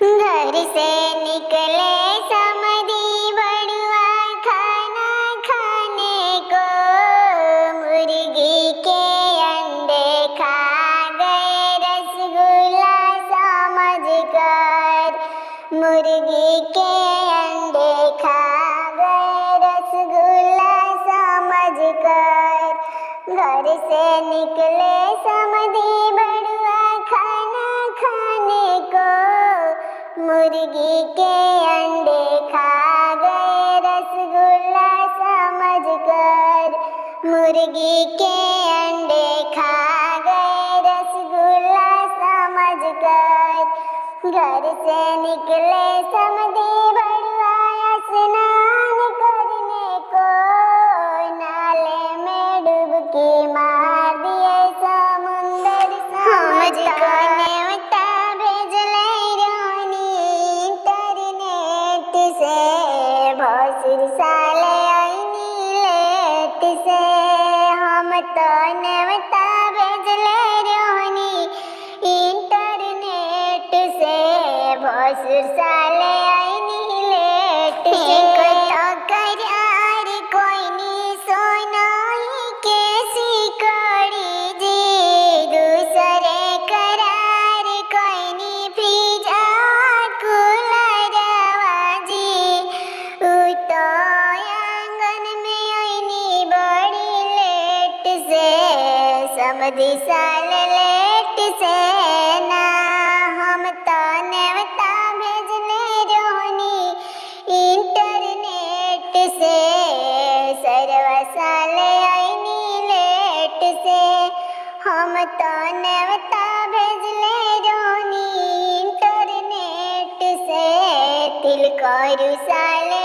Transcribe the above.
घर से निकले समधी बड़ुआ खाना खाने को, मुर्गी के अंडे खा गए रसगुल्ला समझकर। मुर्गी के अंडे खा गए रसगुल्ला समझकर। घर से निकले समधी बड़ुआ खाना खाने को, मुर्गी के अंडे खा गए रसगुल्ला समझकर। मुर्गी के अंडे खा गए रसगुल्ला समझकर। घर से निकले समधी बड़ुआ स्नान करने को, नाले में डुबकी मार दिए समुंदर समझकर। नेवता भेजले रानी इंटरनेट से, भसुर साले आईनी लेट से। हम तो नेवता भेजले रानी इंटरनेट से, भसुर साले आईनी लेट से। करार कोई नी सोनाई कैसी कड़ी जी, दूसरे करार कोई नी फिजा कुलरवा जी। तो आंगन में आईनी बड़ी लेट से, समधी साले लेट से ना। हम तो नेवता भेजले रोहनी इंटरनेट से, सरवा साले आईनी लेट से। हम तो नेवता भेजले रोहनी इंटरनेट से, तिलकोरु साले